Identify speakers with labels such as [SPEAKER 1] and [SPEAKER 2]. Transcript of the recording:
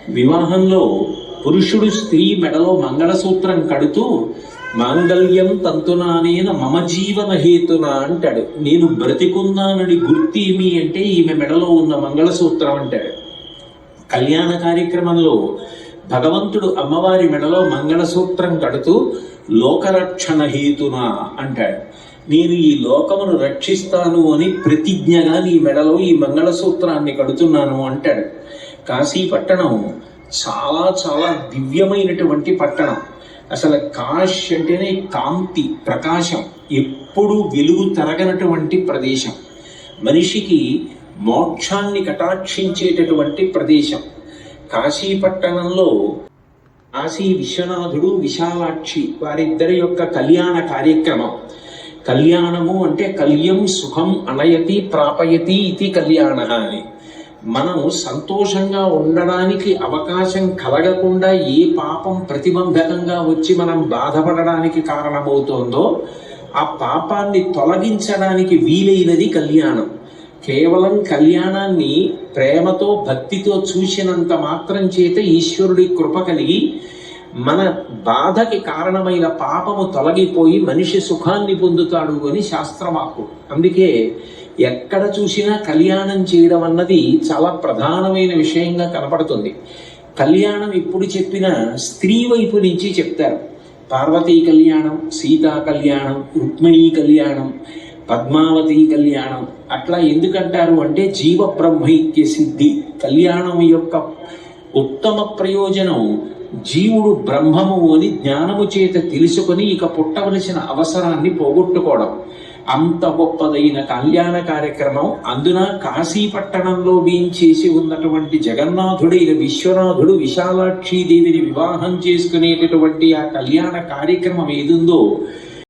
[SPEAKER 1] వివాహంలో పురుషుడు స్త్రీ మెడలో మంగళసూత్రం కడుతూ మాంగళ్యం తంతునానేన మమ జీవన హేతున అంటాడు. నేను బ్రతికున్నానని గుర్తేమి అంటే ఈమె మెడలో ఉన్న మంగళసూత్రం అంటాడు. కళ్యాణ కార్యక్రమంలో భగవంతుడు అమ్మవారి మెడలో మంగళసూత్రం కడుతూ లోకరక్షణ హేతున అంటాడు. నేను ఈ లోకమును రక్షిస్తాను అని ప్రతిజ్ఞగా నీ మెడలో ఈ మంగళసూత్రాన్ని కడుతున్నాను అంటాడు. కాశీపట్టణం చాలా చాలా దివ్యమైనటువంటి పట్టణం. అసలు కాశ్ అంటేనే కాంతి, ప్రకాశం, ఎప్పుడూ వెలుగు తరగనటువంటి ప్రదేశం, మనిషికి మోక్షాన్ని కటాక్షించేటటువంటి ప్రదేశం. కాశీపట్టణంలో కాశీ విశ్వనాథుడు, విశాలాక్షి వారిద్దరి యొక్క కళ్యాణ కార్యక్రమం. కళ్యాణము అంటే కళ్యం సుఖం అనయతి ప్రాపయతి ఇది కళ్యాణ అని. మనం సంతోషంగా ఉండడానికి అవకాశం కలగకుండా ఏ పాపం ప్రతిబంధకంగా వచ్చి మనం బాధపడడానికి కారణమవుతోందో ఆ పాపాన్ని తొలగించడానికి వీలైనది కళ్యాణం. కేవలం కళ్యాణాన్ని ప్రేమతో భక్తితో చూసినంత మాత్రం చేత ఈశ్వరుడి కృప కలిగి మన బాధకి కారణమైన పాపము తొలగిపోయి మనిషి సుఖాన్ని పొందుతాడు అని శాస్త్రవాక్కు. అందుకే ఎక్కడ చూసినా కళ్యాణం చేయడం అన్నది చాలా ప్రధానమైన విషయంగా కనపడుతుంది. కళ్యాణం ఎప్పుడు చెప్పినా స్త్రీ వైపు నుంచి చెప్తారు. పార్వతీ కళ్యాణం, సీతా కళ్యాణం, రుక్మిణీ కళ్యాణం, పద్మావతి కళ్యాణం. అట్లా ఎందుకంటారు అంటే జీవ బ్రహ్మైక్య సిద్ధి. కళ్యాణం యొక్క ఉత్తమ ప్రయోజనం జీవుడు బ్రహ్మము అని జ్ఞానము చేత తెలుసుకొని ఇక పుట్టవలసిన అవసరాన్ని పోగొట్టుకోవడం. అంత గొప్పదైన కళ్యాణ కార్యక్రమం. అందున కాశీపట్టణంలో వేయించేసి ఉన్నటువంటి జగన్నాథుడైన విశ్వనాథుడు విశాలాక్షి దేవిని వివాహం చేసుకునేటటువంటి ఆ కళ్యాణ కార్యక్రమం ఏదుందో